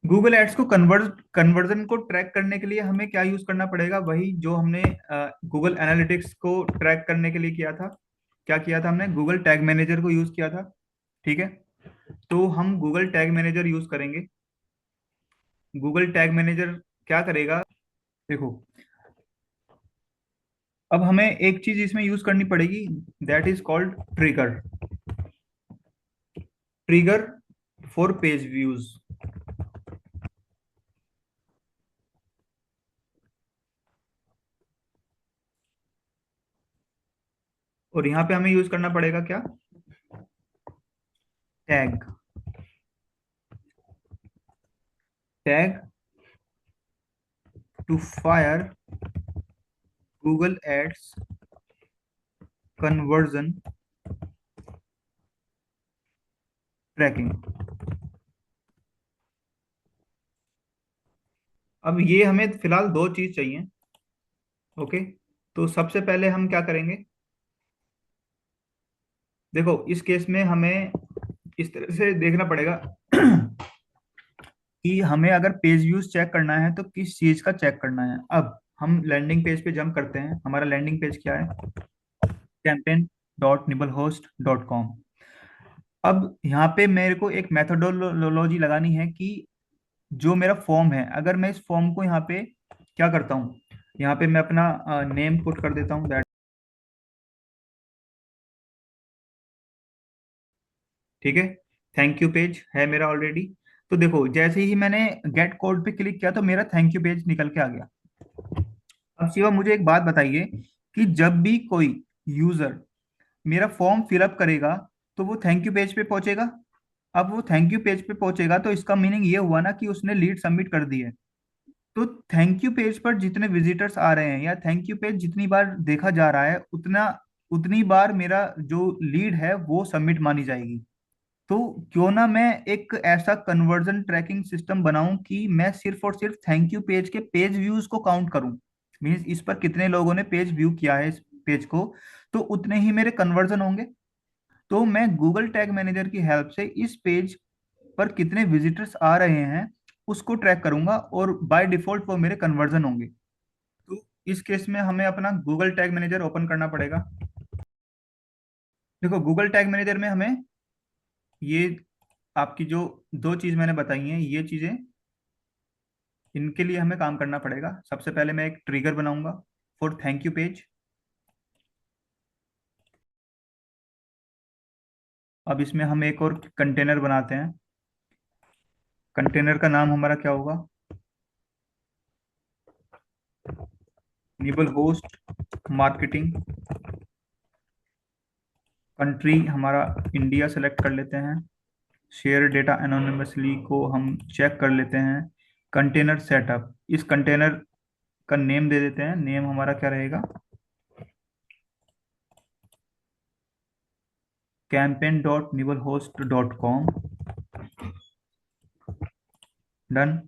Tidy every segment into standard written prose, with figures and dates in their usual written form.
Google ads को conversion को track करने के लिए हमें क्या यूज करना पड़ेगा? वही जो हमने गूगल एनालिटिक्स को ट्रैक करने के लिए किया था। क्या किया था हमने? गूगल टैग मैनेजर को यूज किया था। ठीक है, तो हम गूगल टैग मैनेजर यूज करेंगे। गूगल टैग मैनेजर क्या करेगा? देखो, अब हमें एक चीज इसमें यूज करनी पड़ेगी, that is called trigger. Trigger for page views. और यहाँ पे हमें यूज करना पड़ेगा क्या? Tag. Tag to fire Google ads conversion tracking. अब ये हमें फिलहाल दो चीज चाहिए। ओके, तो सबसे पहले हम क्या करेंगे? देखो, इस केस में हमें इस तरह से देखना पड़ेगा कि हमें अगर पेज व्यूज चेक करना है तो किस चीज का चेक करना है। अब हम लैंडिंग पेज पे जंप करते हैं। हमारा लैंडिंग पेज क्या है? campaign.nibblehostcom। अब यहाँ पे मेरे को एक मेथोडोलॉजी लगानी है कि जो मेरा फॉर्म है, अगर मैं इस फॉर्म को यहाँ पे क्या करता हूँ, यहाँ पे मैं अपना नेम पुट कर देता हूँ। ठीक है, थैंक यू पेज है मेरा ऑलरेडी। तो देखो, जैसे ही मैंने गेट कोड पे क्लिक किया तो मेरा थैंक यू पेज निकल के आ गया। अब शिवा, मुझे एक बात बताइए कि जब भी कोई यूजर मेरा फॉर्म फिलअप करेगा तो वो थैंक यू पेज पे पहुंचेगा। अब वो थैंक यू पेज पे पहुंचेगा तो इसका मीनिंग ये हुआ ना कि उसने लीड सबमिट कर दी है। तो थैंक यू पेज पर जितने विजिटर्स आ रहे हैं या थैंक यू पेज जितनी बार देखा जा रहा है, उतना उतनी बार मेरा जो लीड है वो सबमिट मानी जाएगी। तो क्यों ना मैं एक ऐसा कन्वर्जन ट्रैकिंग सिस्टम बनाऊं कि मैं सिर्फ और सिर्फ थैंक यू पेज के पेज व्यूज को काउंट करूं। मीन्स इस पर कितने लोगों ने पेज व्यू किया है इस पेज को, तो उतने ही मेरे कन्वर्जन होंगे। तो मैं गूगल टैग मैनेजर की हेल्प से इस पेज पर कितने विजिटर्स आ रहे हैं उसको ट्रैक करूंगा और बाय डिफॉल्ट वो मेरे कन्वर्जन होंगे। तो इस केस में हमें अपना गूगल टैग मैनेजर ओपन करना पड़ेगा। देखो, गूगल टैग मैनेजर में हमें ये आपकी जो दो चीज मैंने बताई हैं, ये चीजें, इनके लिए हमें काम करना पड़ेगा। सबसे पहले मैं एक ट्रिगर बनाऊंगा फॉर थैंक यू पेज। अब इसमें हम एक और कंटेनर बनाते हैं। कंटेनर का नाम हमारा क्या होगा? Nibble host marketing. कंट्री हमारा इंडिया सेलेक्ट कर लेते हैं। शेयर डेटा एनोनिमसली को हम चेक कर लेते हैं। कंटेनर सेटअप, इस कंटेनर का नेम दे देते हैं। नेम हमारा क्या रहेगा? campaign.nibblehostcom। डन।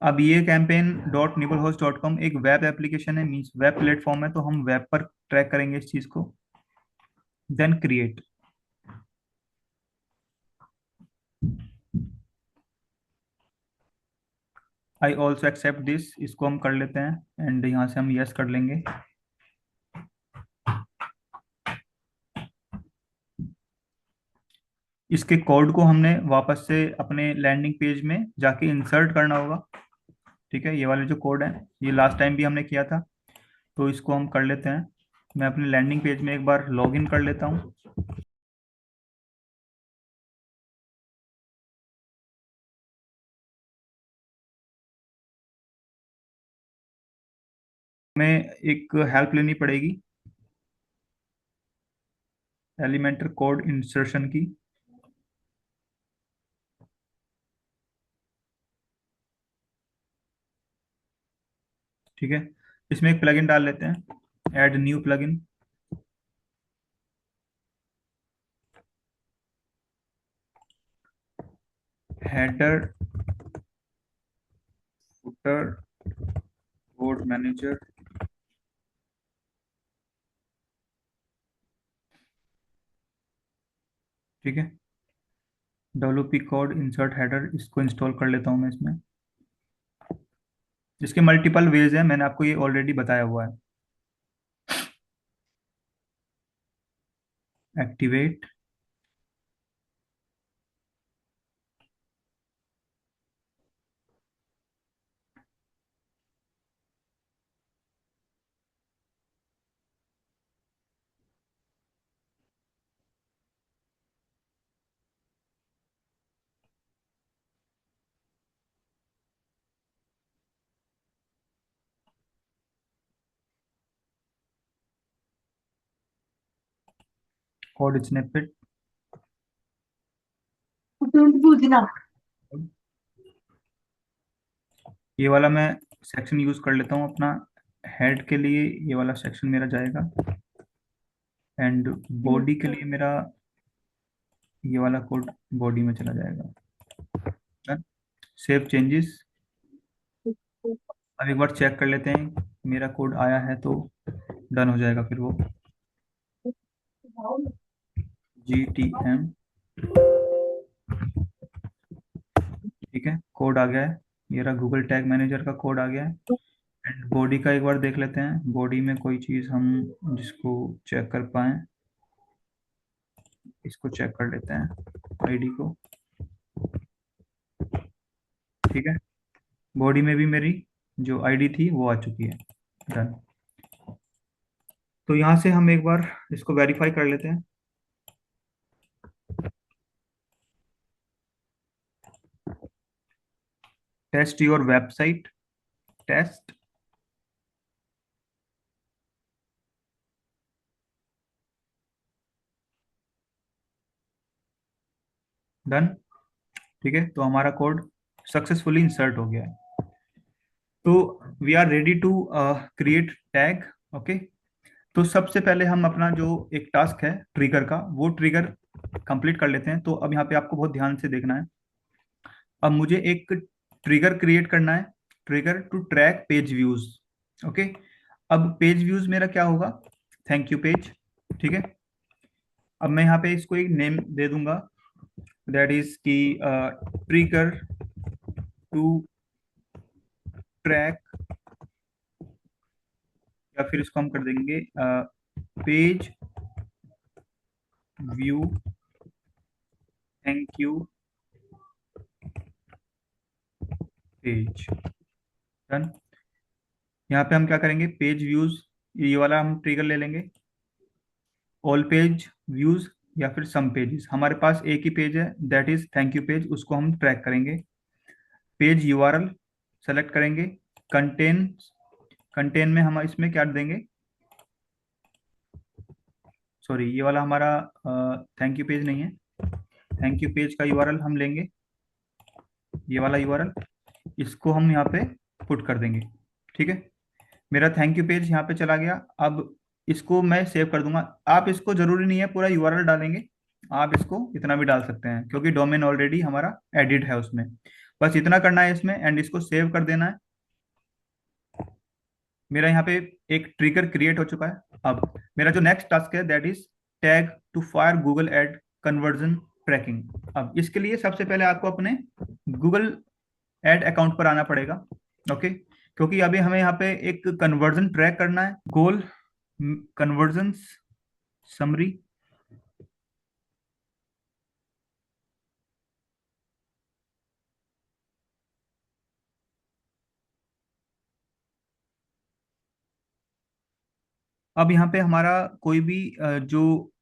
अब ये campaign.nibblehostcom एक वेब एप्लीकेशन है, मीन्स वेब प्लेटफॉर्म है, तो हम वेब पर ट्रैक करेंगे इस चीज को। Then create. I also accept this, इसको हम कर लेते हैं एंड यहाँ से हम यस कर लेंगे। इसके कोड को हमने वापस से अपने लैंडिंग पेज में जाके इंसर्ट करना होगा। ठीक है, ये वाले जो कोड है ये लास्ट टाइम भी हमने किया था, तो इसको हम कर लेते हैं। मैं अपने लैंडिंग पेज में एक बार लॉग इन कर लेता हूँ। हमें एक हेल्प लेनी पड़ेगी एलिमेंटर कोड इंसर्शन की। ठीक है, इसमें एक प्लगइन डाल लेते हैं, add new plugin. Header footer code manager. ठीक है, डब्ल्यूपी कोड इंसर्ट हेडर, इसको इंस्टॉल कर लेता हूँ मैं इसमें। इसके मल्टीपल वेज है, मैंने आपको ये ऑलरेडी बताया हुआ है। एक्टिवेट। Code snippet. तुम पूछना। ये वाला मैं सेक्शन यूज कर लेता हूँ अपना हेड के लिए, ये वाला सेक्शन मेरा जाएगा। एंड बॉडी के लिए मेरा ये वाला कोड बॉडी में चला जाएगा। Save changes. अब एक बार चेक कर लेते हैं, मेरा कोड आया है तो डन हो जाएगा फिर वो। GTM। ठीक है, कोड आ गया है। मेरा गूगल टैग मैनेजर का कोड आ गया है। एंड बॉडी का एक बार देख लेते हैं, बॉडी में कोई चीज़ हम जिसको चेक कर पाए। इसको चेक कर लेते हैं, आईडी को। ठीक है, बॉडी में भी मेरी जो आईडी थी वो आ चुकी है। डन। तो यहाँ से हम एक बार इसको वेरीफाई कर लेते हैं। Test your website. Test. Done. ठीक है, तो हमारा कोड सक्सेसफुली इंसर्ट हो गया है। तो we are ready to create tag. Okay. तो सबसे पहले हम अपना जो एक टास्क है ट्रिगर का, वो ट्रिगर कंप्लीट कर लेते हैं। तो अब यहाँ पे आपको बहुत ध्यान से देखना है। अब मुझे एक ट्रिगर क्रिएट करना है, trigger to track page views. Okay. अब पेज व्यूज मेरा क्या होगा? Thank you page. ठीक है। अब मैं यहाँ पे इसको एक नेम दे दूंगा, दैट इज की ट्रिगर टू ट्रैक, या फिर इसको हम कर देंगे page view thank you page. Done. यहाँ पे हम क्या करेंगे, पेज व्यूज, ये वाला हम ट्रिगर ले लेंगे। ऑल पेज व्यूज या फिर सम पेजेस, हमारे पास एक ही पेज है that is thank you page, उसको हम ट्रैक करेंगे। पेज यूआरएल सेलेक्ट करेंगे। कंटेन, कंटेन में हम इसमें क्या देंगे, सॉरी ये वाला हमारा थैंक यू पेज नहीं है। थैंक यू पेज का यूआरएल हम लेंगे, ये वाला यूआरएल, इसको हम यहाँ पे पुट कर देंगे। ठीक है, मेरा थैंक यू पेज यहाँ पे चला गया। अब इसको मैं सेव कर दूंगा। आप इसको जरूरी नहीं है पूरा यूआरएल डालेंगे, आप इसको इतना भी डाल सकते हैं क्योंकि डोमेन ऑलरेडी हमारा एडिट है उसमें। बस इतना करना है इसमें एंड इसको सेव कर देना है। मेरा यहाँ पे एक ट्रिगर क्रिएट हो चुका है। अब मेरा जो नेक्स्ट टास्क है that is tag to fire Google ad conversion tracking. अब इसके लिए सबसे पहले आपको अपने गूगल एड अकाउंट पर आना पड़ेगा। ओके, क्योंकि अभी हमें यहाँ पे एक कन्वर्जन ट्रैक करना है, गोल कन्वर्जन समरी। अब यहाँ पे हमारा कोई भी जो,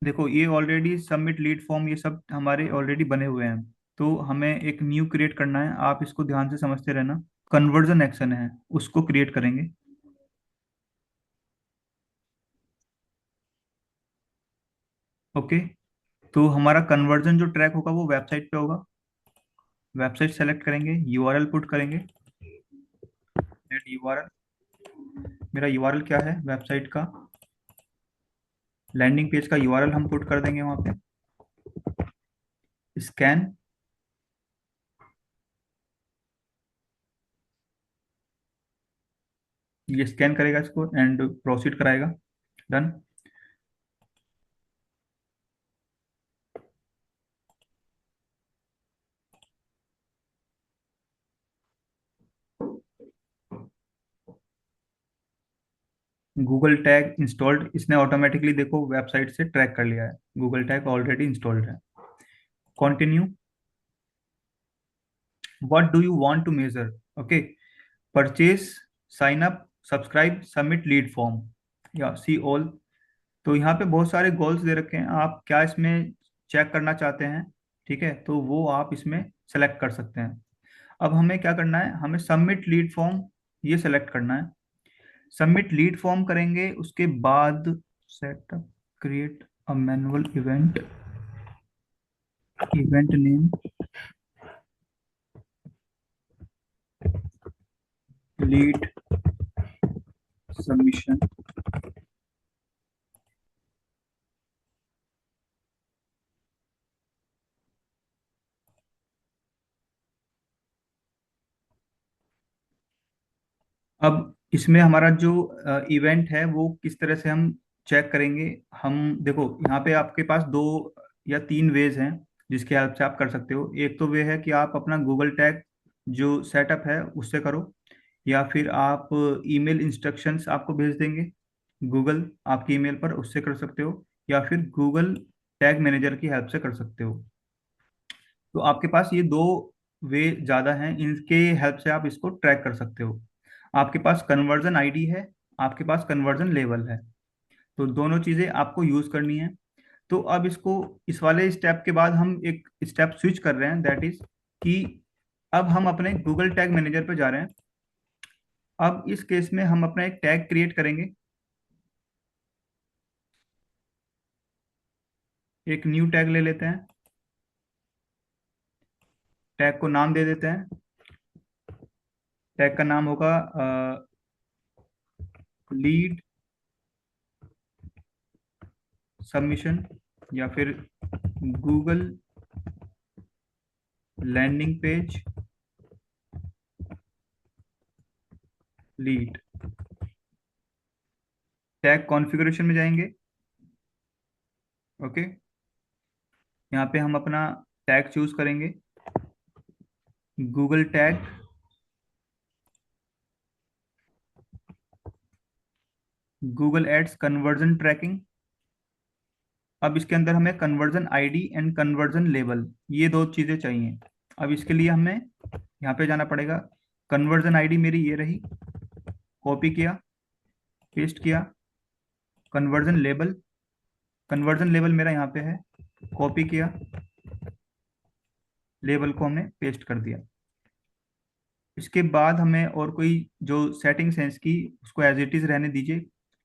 देखो ये ऑलरेडी सबमिट लीड फॉर्म ये सब हमारे ऑलरेडी बने हुए हैं। तो हमें एक न्यू क्रिएट करना है, आप इसको ध्यान से समझते रहना। कन्वर्जन एक्शन है, उसको क्रिएट करेंगे। ओके, तो हमारा कन्वर्जन जो ट्रैक होगा वो वेबसाइट पे होगा। वेबसाइट सेलेक्ट करेंगे, यूआरएल पुट करेंगे। यूआरएल, मेरा यूआरएल क्या है वेबसाइट का, लैंडिंग पेज का यूआरएल हम पुट कर देंगे वहां पे। स्कैन, ये स्कैन करेगा इसको एंड प्रोसीड कराएगा। डन। गूगल टैग इंस्टॉल्ड, इसने ऑटोमेटिकली देखो वेबसाइट से ट्रैक कर लिया है, गूगल टैग ऑलरेडी इंस्टॉल्ड है। Continue. What do you want to measure? Okay, purchase, sign up, subscribe, submit lead form, या सी ऑल। तो यहाँ पे बहुत सारे गोल्स दे रखे हैं, आप क्या इसमें चेक करना चाहते हैं, ठीक है, तो वो आप इसमें सेलेक्ट कर सकते हैं। अब हमें क्या करना है, हमें सबमिट लीड फॉर्म ये सेलेक्ट करना है। सबमिट लीड फॉर्म करेंगे, उसके बाद setup, create a manual event, event name lead submission. अब इसमें हमारा जो इवेंट है वो किस तरह से हम चेक करेंगे, हम देखो यहाँ पे आपके पास दो या तीन वेज हैं जिसके हेल्प से आप कर सकते हो। एक तो वे है कि आप अपना गूगल टैग जो सेटअप है उससे करो, या फिर आप ईमेल इंस्ट्रक्शंस आपको भेज देंगे गूगल आपकी ईमेल पर, उससे कर सकते हो, या फिर गूगल टैग मैनेजर की हेल्प से कर सकते हो। तो आपके पास ये दो वे ज़्यादा हैं, इनके हेल्प से आप इसको ट्रैक कर सकते हो। आपके पास कन्वर्जन आईडी है, आपके पास कन्वर्जन लेवल है, तो दोनों चीज़ें आपको यूज़ करनी है। तो अब इसको, इस वाले स्टेप के बाद हम एक स्टेप स्विच कर रहे हैं, दैट इज कि अब हम अपने गूगल टैग मैनेजर पे जा रहे हैं। अब इस केस में हम अपना एक टैग क्रिएट करेंगे, एक न्यू टैग ले लेते हैं, टैग को नाम दे देते हैं। टैग का नाम होगा लीड सबमिशन, या फिर Google landing page lead. Tag configuration में जाएंगे। ओके, यहाँ पे हम अपना टैग चूज करेंगे, Google tag, Google ads conversion tracking. अब इसके अंदर हमें conversion ID and conversion level, ये दो चीज़ें चाहिए। अब इसके लिए हमें यहाँ पे जाना पड़ेगा। कन्वर्जन आईडी मेरी ये रही, कॉपी किया, पेस्ट किया। कन्वर्जन लेवल, कन्वर्जन लेवल मेरा यहाँ पे है, कॉपी किया, लेवल को हमने पेस्ट कर दिया। इसके बाद हमें और कोई जो सेटिंग्स हैं इसकी, उसको एज इट इज़ रहने दीजिए।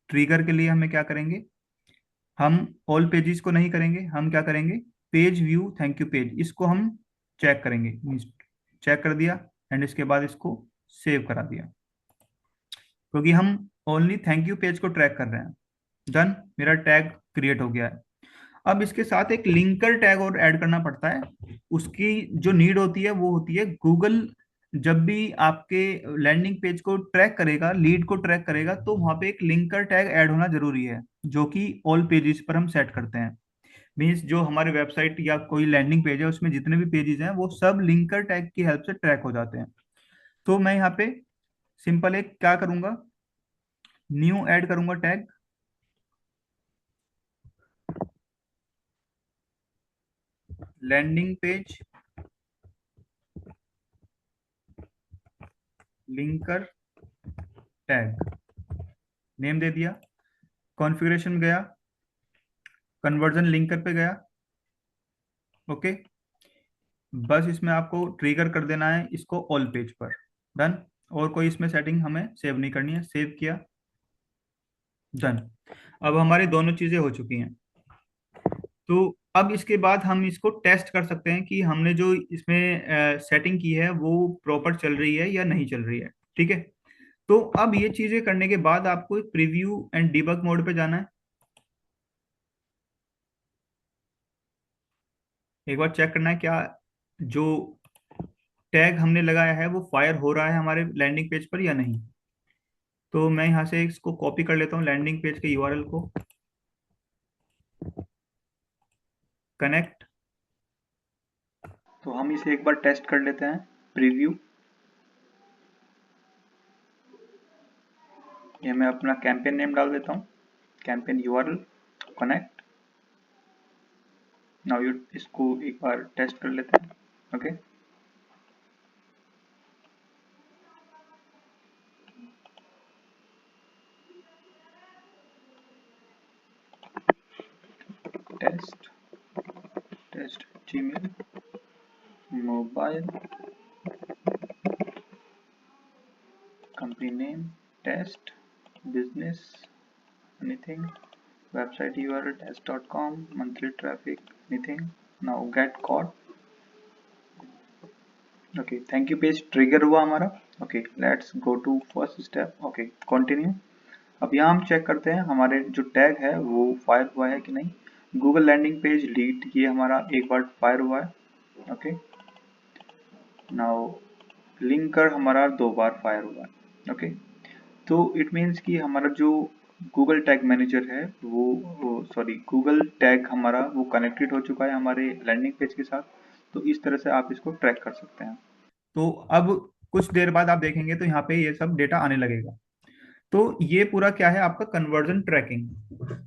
ट्रिगर के लिए हमें क्या करेंगे, हम ऑल पेजेस को नहीं करेंगे, हम क्या करेंगे, page view thank you page, इसको हम चेक करेंगे। चेक कर दिया एंड इसके बाद इसको सेव करा दिया, क्योंकि हम ओनली थैंक यू पेज को ट्रैक कर रहे हैं। डन, मेरा टैग क्रिएट हो गया है। अब इसके साथ एक लिंकर टैग और ऐड करना पड़ता है। उसकी जो नीड होती है वो होती है, गूगल जब भी आपके लैंडिंग पेज को ट्रैक करेगा, लीड को ट्रैक करेगा, तो वहां पे एक लिंकर टैग ऐड होना जरूरी है, जो कि ऑल पेजेस पर हम सेट करते हैं। मीन्स जो हमारे वेबसाइट या कोई लैंडिंग पेज है उसमें जितने भी पेजेस हैं वो सब लिंकर टैग की हेल्प से ट्रैक हो जाते हैं। तो मैं यहाँ पे सिंपल एक क्या करूंगा, न्यू ऐड करूंगा tag, landing page linker tag, name दे दिया। कॉन्फ़िगरेशन गया, कन्वर्जन लिंकर पे गया। ओके, बस इसमें आपको ट्रिगर कर देना है इसको ऑल पेज पर। डन, और कोई इसमें सेटिंग हमें सेव नहीं करनी है। सेव किया, डन। अब हमारी दोनों चीजें हो चुकी हैं। तो अब इसके बाद हम इसको टेस्ट कर सकते हैं कि हमने जो इसमें सेटिंग की है वो प्रॉपर चल रही है या नहीं चल रही है, ठीक है। तो अब ये चीजें करने के बाद आपको प्रीव्यू एंड डिबग मोड पे जाना है। एक बार चेक करना है क्या जो टैग हमने लगाया है वो फायर हो रहा है हमारे लैंडिंग पेज पर या नहीं। तो मैं यहाँ से इसको कॉपी कर लेता हूँ, लैंडिंग पेज के यूआरएल को, कनेक्ट। तो हम इसे एक बार टेस्ट कर लेते हैं, प्रीव्यू। ये मैं अपना कैंपेन नेम डाल देता हूँ, campaign URL connect. Now you इसको एक बार टेस्ट कर लेते हैं। ओके, test test Gmail mobile company name, test, business, anything, website URL test.com, monthly traffic, anything. Now get caught. Okay, thank you page trigger हुआ हमारा। Okay, let's go to first step. Okay, continue. अब यहाँ हम check करते हैं हमारे जो tag है वो फायर हुआ है कि नहीं। गूगल लैंडिंग पेज लीड, ये हमारा एक बार फायर हुआ है। ओके, नाउ लिंकर हमारा 2 बार फायर हुआ है। ओके, तो इट मीन्स कि हमारा जो गूगल टैग मैनेजर है वो सॉरी गूगल टैग हमारा वो कनेक्टेड हो चुका है हमारे लैंडिंग पेज के साथ। तो इस तरह से आप इसको ट्रैक कर सकते हैं। तो अब कुछ देर बाद आप देखेंगे तो यहाँ पे ये सब डेटा आने लगेगा। तो ये पूरा क्या है, आपका कन्वर्जन ट्रैकिंग।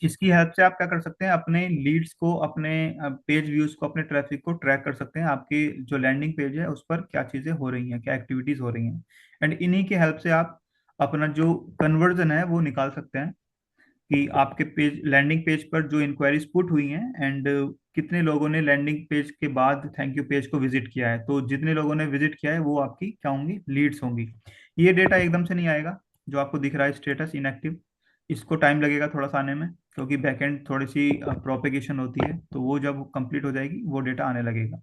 इसकी हेल्प से आप क्या कर सकते हैं, अपने लीड्स को, अपने पेज व्यूज को, अपने ट्रैफिक को ट्रैक कर सकते हैं। आपकी जो लैंडिंग पेज है उस पर क्या चीजें हो रही हैं, क्या एक्टिविटीज हो रही हैं। एंड इन्हीं की हेल्प से आप अपना जो कन्वर्जन है वो निकाल सकते हैं कि आपके पेज लैंडिंग पेज पर जो इंक्वायरीज पुट हुई हैं एंड कितने लोगों ने लैंडिंग पेज के बाद थैंक यू पेज को विजिट किया है। तो जितने लोगों ने विजिट किया है वो आपकी क्या होंगी, लीड्स होंगी। ये डेटा एकदम से नहीं आएगा, जो आपको दिख रहा है स्टेटस इनएक्टिव, इसको टाइम लगेगा थोड़ा सा आने में, क्योंकि बैकएंड थोड़ी सी प्रोपेगेशन होती है। तो वो जब कंप्लीट हो जाएगी वो डेटा आने लगेगा।